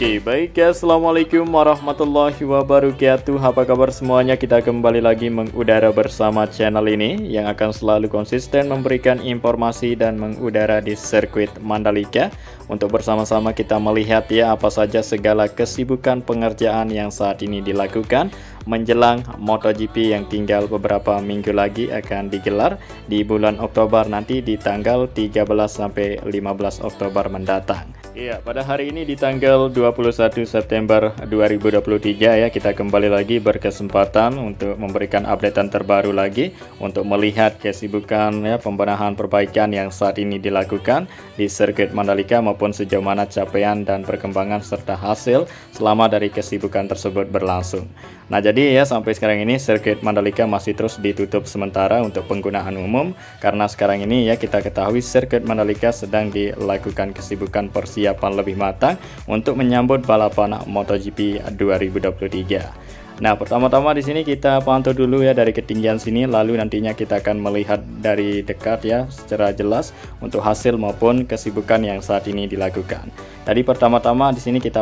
Oke, baik ya, Assalamualaikum warahmatullahi wabarakatuh. Apa kabar semuanya? Kita kembali lagi mengudara bersama channel ini yang akan selalu konsisten memberikan informasi dan mengudara di sirkuit Mandalika. Untuk bersama-sama kita melihat ya apa saja segala kesibukan pengerjaan yang saat ini dilakukan menjelang MotoGP yang tinggal beberapa minggu lagi akan digelar di bulan Oktober nanti di tanggal 13 sampai 15 Oktober mendatang. Iya, pada hari ini di tanggal 21 September 2023 ya, kita kembali lagi berkesempatan untuk memberikan updatean terbaru lagi untuk melihat kesibukan ya pembenahan perbaikan yang saat ini dilakukan di sirkuit Mandalika maupun sejauh mana capaian dan perkembangan serta hasil selama dari kesibukan tersebut berlangsung. Nah, jadi ya sampai sekarang ini sirkuit Mandalika masih terus ditutup sementara untuk penggunaan umum karena sekarang ini ya kita ketahui sirkuit Mandalika sedang dilakukan kesibukan persiapan lebih matang untuk menyambut balapan MotoGP 2023. Nah, pertama-tama di sini kita pantau dulu ya dari ketinggian sini, lalu nantinya kita akan melihat dari dekat ya secara jelas untuk hasil maupun kesibukan yang saat ini dilakukan. Jadi pertama-tama di sini kita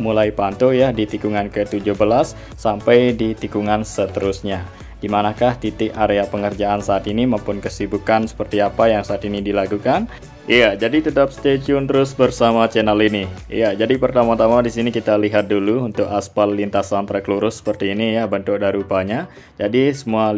mulai pantau ya di tikungan ke-17 sampai di tikungan seterusnya. Di manakah titik area pengerjaan saat ini maupun kesibukan seperti apa yang saat ini dilakukan? Iya, jadi tetap stay tune terus bersama channel ini. Iya, jadi pertama-tama di sini kita lihat dulu untuk aspal lintasan trek lurus seperti ini ya bentuk dan rupanya. Jadi semua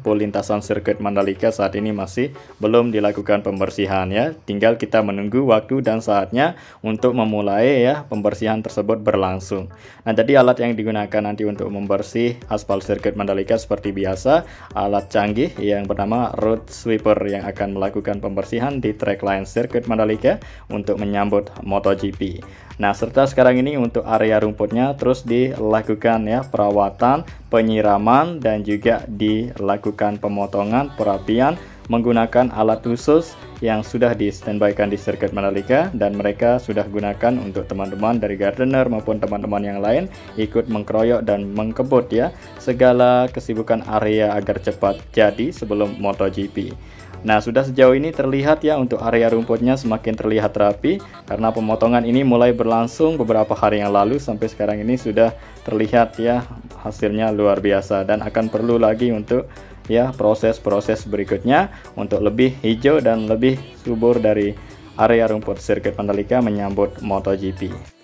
pool lintasan sirkuit Mandalika saat ini masih belum dilakukan pembersihan ya. Tinggal kita menunggu waktu dan saatnya untuk memulai ya pembersihan tersebut berlangsung. Nah, jadi alat yang digunakan nanti untuk membersih aspal sirkuit Mandalika seperti biasa, alat canggih yang bernama road sweeper yang akan melakukan pembersihan di trek line sirkuit Mandalika untuk menyambut MotoGP. Nah, serta sekarang ini untuk area rumputnya terus dilakukan ya perawatan, penyiraman dan juga dilakukan pemotongan, perapian menggunakan alat khusus yang sudah di standby-kan di sirkuit Mandalika dan mereka sudah gunakan untuk teman-teman dari gardener maupun teman-teman yang lain ikut mengkeroyok dan mengkebut ya segala kesibukan area agar cepat jadi sebelum MotoGP. Nah, sudah sejauh ini terlihat ya untuk area rumputnya semakin terlihat rapi karena pemotongan ini mulai berlangsung beberapa hari yang lalu sampai sekarang ini sudah terlihat ya hasilnya luar biasa dan akan perlu lagi untuk ya proses-proses berikutnya untuk lebih hijau dan lebih subur dari area rumput sirkuit Mandalika menyambut MotoGP.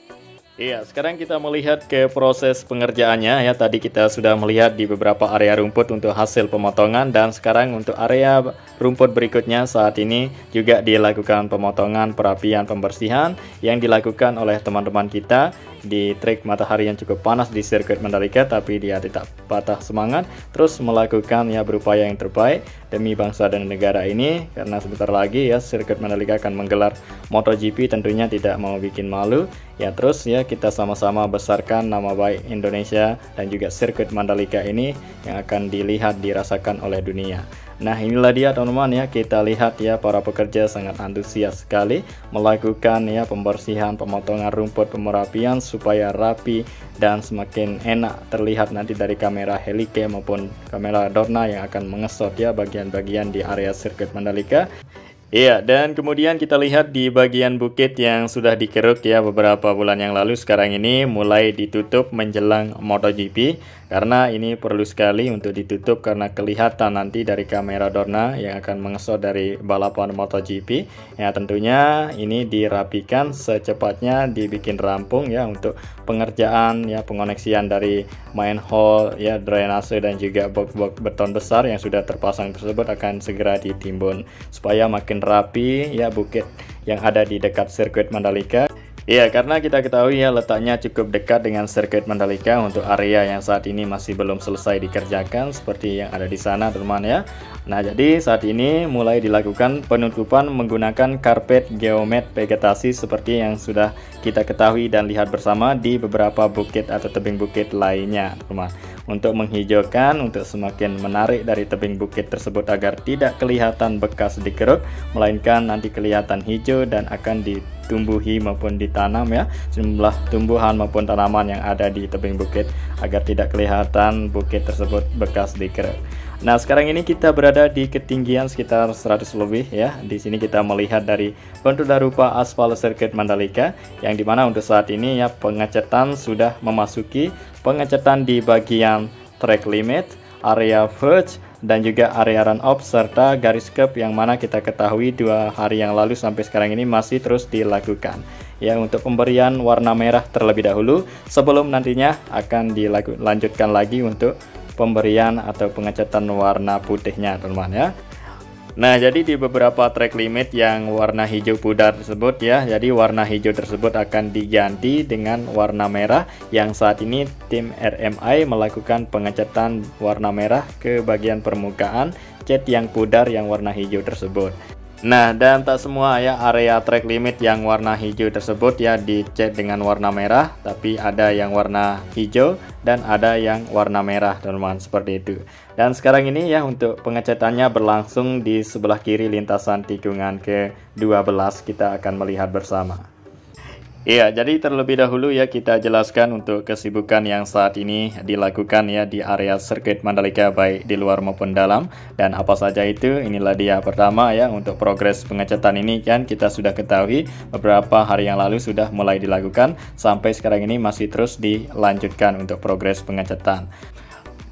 Iya, sekarang kita melihat ke proses pengerjaannya ya. Tadi kita sudah melihat di beberapa area rumput untuk hasil pemotongan dan sekarang untuk area rumput berikutnya saat ini juga dilakukan pemotongan, perapian, pembersihan yang dilakukan oleh teman-teman kita di trik matahari yang cukup panas di sirkuit Mandalika, tapi dia tidak patah semangat terus melakukan ya berupaya yang terbaik demi bangsa dan negara ini karena sebentar lagi ya sirkuit Mandalika akan menggelar MotoGP, tentunya tidak mau bikin malu ya. Terus ya kita sama-sama besarkan nama baik Indonesia dan juga sirkuit Mandalika ini yang akan dilihat dirasakan oleh dunia. Nah, inilah dia teman-teman ya, kita lihat ya para pekerja sangat antusias sekali melakukan ya pembersihan, pemotongan rumput, pemerapian supaya rapi dan semakin enak terlihat nanti dari kamera Helike maupun kamera Dorna yang akan mengesot ya bagian-bagian di area sirkuit Mandalika. Iya, dan kemudian kita lihat di bagian bukit yang sudah dikeruk ya beberapa bulan yang lalu, sekarang ini mulai ditutup menjelang MotoGP karena ini perlu sekali untuk ditutup karena kelihatan nanti dari kamera Dorna yang akan mengesot dari balapan MotoGP ya. Tentunya ini dirapikan secepatnya, dibikin rampung ya untuk pengerjaan ya pengoneksian dari manhole ya, drainase dan juga box-box beton besar yang sudah terpasang tersebut akan segera ditimbun supaya makin rapi ya bukit yang ada di dekat sirkuit Mandalika. Iya, karena kita ketahui ya letaknya cukup dekat dengan sirkuit Mandalika untuk area yang saat ini masih belum selesai dikerjakan seperti yang ada di sana teman ya. Nah, jadi saat ini mulai dilakukan penutupan menggunakan karpet geomet vegetasi seperti yang sudah kita ketahui dan lihat bersama di beberapa bukit atau tebing bukit lainnya teman. Untuk menghijaukan, untuk semakin menarik dari tebing bukit tersebut agar tidak kelihatan bekas dikeruk, melainkan nanti kelihatan hijau dan akan ditumbuhi maupun ditanam ya sejumlah tumbuhan maupun tanaman yang ada di tebing bukit agar tidak kelihatan bukit tersebut bekas dikeruk. Nah, sekarang ini kita berada di ketinggian sekitar 100 lebih ya. Di sini kita melihat dari bentuk dan rupa aspal sirkuit Mandalika, yang dimana untuk saat ini ya pengecetan sudah memasuki pengecetan di bagian track limit, area verge, dan juga area run off serta garis curb, yang mana kita ketahui 2 hari yang lalu sampai sekarang ini masih terus dilakukan. Ya, untuk pemberian warna merah terlebih dahulu sebelum nantinya akan dilanjutkan lagi untuk pemberian atau pengecetan warna putihnya, teman-teman ya. Nah, jadi di beberapa track limit yang warna hijau pudar tersebut ya, jadi warna hijau tersebut akan diganti dengan warna merah, yang saat ini tim RMI melakukan pengecetan warna merah ke bagian permukaan cat yang pudar yang warna hijau tersebut. Nah, dan tak semua ya area track limit yang warna hijau tersebut ya dicat dengan warna merah, tapi ada yang warna hijau dan ada yang warna merah, teman-teman, seperti itu. Dan sekarang ini ya untuk pengecatannya berlangsung di sebelah kiri lintasan tikungan ke-12, kita akan melihat bersama. Iya, jadi terlebih dahulu ya kita jelaskan untuk kesibukan yang saat ini dilakukan ya di area sirkuit Mandalika baik di luar maupun dalam, dan apa saja itu. Inilah dia. Pertama ya, untuk progres pengecetan ini kan kita sudah ketahui beberapa hari yang lalu sudah mulai dilakukan, sampai sekarang ini masih terus dilanjutkan untuk progres pengecetan.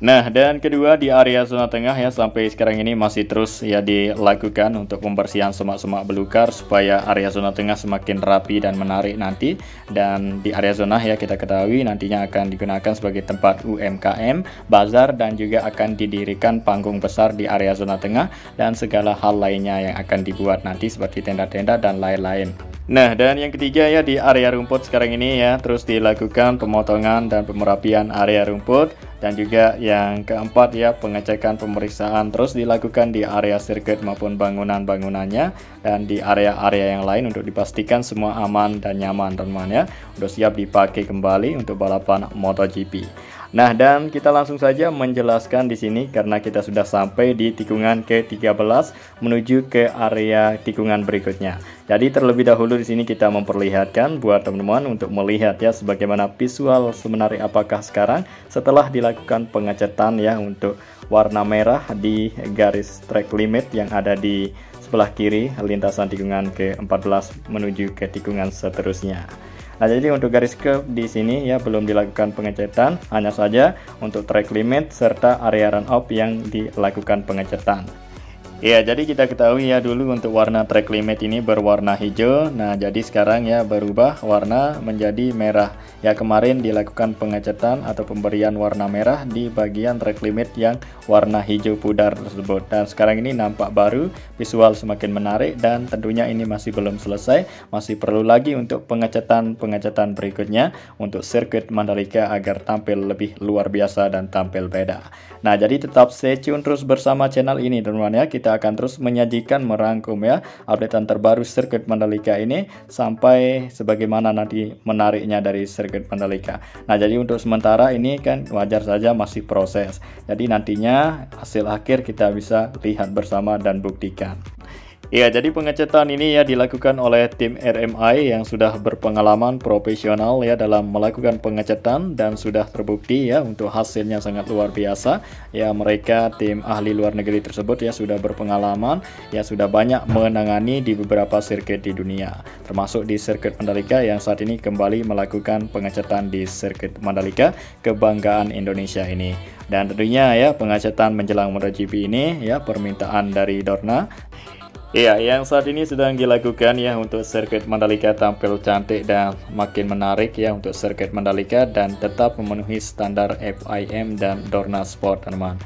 Nah, dan kedua di area zona tengah ya sampai sekarang ini masih terus ya dilakukan untuk pembersihan semak-semak belukar supaya area zona tengah semakin rapi dan menarik nanti. Dan di area zona ya kita ketahui nantinya akan digunakan sebagai tempat UMKM, bazar, dan juga akan didirikan panggung besar di area zona tengah dan segala hal lainnya yang akan dibuat nanti seperti tenda-tenda dan lain-lain. Nah, dan yang ketiga ya di area rumput sekarang ini ya terus dilakukan pemotongan dan pemerapian area rumput, dan juga yang keempat ya pengecekan pemeriksaan terus dilakukan di area sirkuit maupun bangunan-bangunannya dan di area-area yang lain untuk dipastikan semua aman dan nyaman, teman-teman ya, udah siap dipakai kembali untuk balapan MotoGP. Nah, dan kita langsung saja menjelaskan di sini karena kita sudah sampai di tikungan ke-13 menuju ke area tikungan berikutnya. Jadi terlebih dahulu di sini kita memperlihatkan buat teman-teman untuk melihat ya sebagaimana visual sebenarnya apakah sekarang setelah dilakukan pengecetan ya untuk warna merah di garis track limit yang ada di sebelah kiri lintasan tikungan ke-14 menuju ke tikungan seterusnya. Nah, jadi untuk garis curb di sini ya belum dilakukan pengecetan, hanya saja untuk track limit serta area run off yang dilakukan pengecetan. Ya, jadi kita ketahui ya dulu untuk warna track limit ini berwarna hijau. Nah, jadi sekarang ya berubah warna menjadi merah. Ya, kemarin dilakukan pengecetan atau pemberian warna merah di bagian track limit yang warna hijau pudar tersebut. Dan sekarang ini nampak baru, visual semakin menarik, dan tentunya ini masih belum selesai. Masih perlu lagi untuk pengecetan berikutnya untuk sirkuit Mandalika agar tampil lebih luar biasa dan tampil beda. Nah, jadi tetap stay tune terus bersama channel ini, teman-teman ya. Kita akan terus menyajikan, merangkum ya updatean terbaru sirkuit Mandalika ini sampai sebagaimana nanti menariknya dari sirkuit Mandalika. Nah, jadi untuk sementara ini kan wajar saja masih proses. Jadi nantinya hasil akhir kita bisa lihat bersama dan buktikan. Ya, jadi pengecetan ini ya dilakukan oleh tim RMI yang sudah berpengalaman profesional ya dalam melakukan pengecetan dan sudah terbukti ya untuk hasilnya sangat luar biasa. Ya, mereka tim ahli luar negeri tersebut ya sudah berpengalaman, ya sudah banyak menangani di beberapa sirkuit di dunia, termasuk di sirkuit Mandalika yang saat ini kembali melakukan pengecetan di sirkuit Mandalika, kebanggaan Indonesia ini. Dan tentunya ya pengecetan menjelang MotoGP ini ya permintaan dari Dorna. Iya, yang saat ini sedang dilakukan ya untuk sirkuit Mandalika tampil cantik dan makin menarik ya untuk sirkuit Mandalika dan tetap memenuhi standar FIM dan Dorna Sport, teman-teman.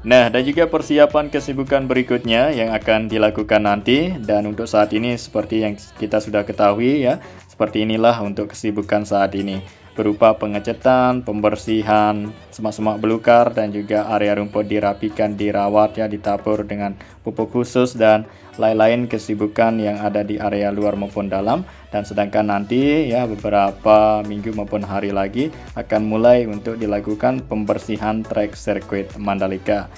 Nah, dan juga persiapan kesibukan berikutnya yang akan dilakukan nanti, dan untuk saat ini seperti yang kita sudah ketahui ya, seperti inilah untuk kesibukan saat ini. Berupa pengecetan, pembersihan semak-semak belukar, dan juga area rumput dirapikan, dirawat ya, ditabur dengan pupuk khusus dan lain-lain kesibukan yang ada di area luar maupun dalam. Dan sedangkan nanti ya beberapa minggu maupun hari lagi akan mulai untuk dilakukan pembersihan trek sirkuit Mandalika.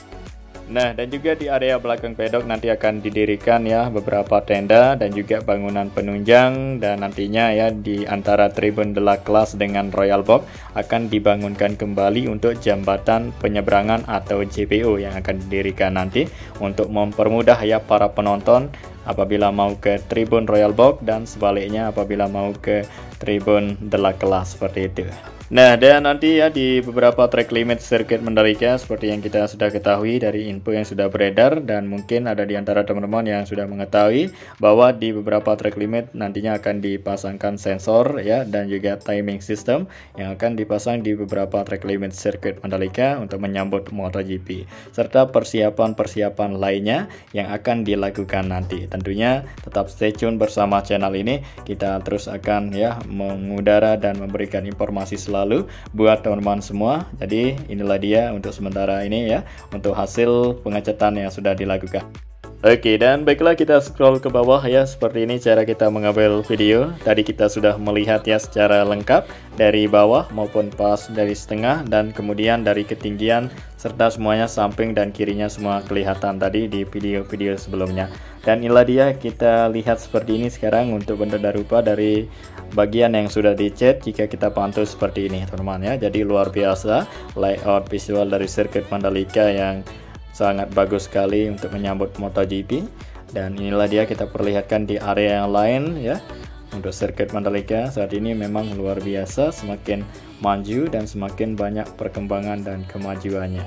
Nah, dan juga di area belakang pedok nanti akan didirikan ya beberapa tenda dan juga bangunan penunjang, dan nantinya ya di antara tribun de la Classe dengan Royal Box akan dibangunkan kembali untuk jembatan penyeberangan atau JPO yang akan didirikan nanti untuk mempermudah ya para penonton apabila mau ke tribun Royal Box dan sebaliknya apabila mau ke tribun de la Classe, seperti itu. Nah, dan nanti ya di beberapa track limit sirkuit Mandalika seperti yang kita sudah ketahui dari info yang sudah beredar, dan mungkin ada di antara teman-teman yang sudah mengetahui bahwa di beberapa track limit nantinya akan dipasangkan sensor ya dan juga timing system yang akan dipasang di beberapa track limit sirkuit Mandalika untuk menyambut MotoGP, serta persiapan-persiapan lainnya yang akan dilakukan nanti. Tentunya tetap stay tune bersama channel ini, kita terus akan ya mengudara dan memberikan informasi selalu buat teman-teman semua. Jadi inilah dia untuk sementara ini ya untuk hasil pengecetan yang sudah dilakukan. Oke, dan baiklah kita scroll ke bawah ya, seperti ini cara kita mengambil video. Tadi kita sudah melihat ya secara lengkap dari bawah maupun pas dari setengah dan kemudian dari ketinggian serta semuanya samping dan kirinya semua kelihatan tadi di video-video sebelumnya. Dan inilah dia, kita lihat seperti ini sekarang untuk bentuk dan rupa dari bagian yang sudah dicat jika kita pantau seperti ini teman-teman ya. Jadi luar biasa layout visual dari sirkuit Mandalika yang sangat bagus sekali untuk menyambut MotoGP. Dan inilah dia kita perlihatkan di area yang lain ya. Untuk sirkuit Mandalika saat ini memang luar biasa, semakin maju dan semakin banyak perkembangan dan kemajuannya.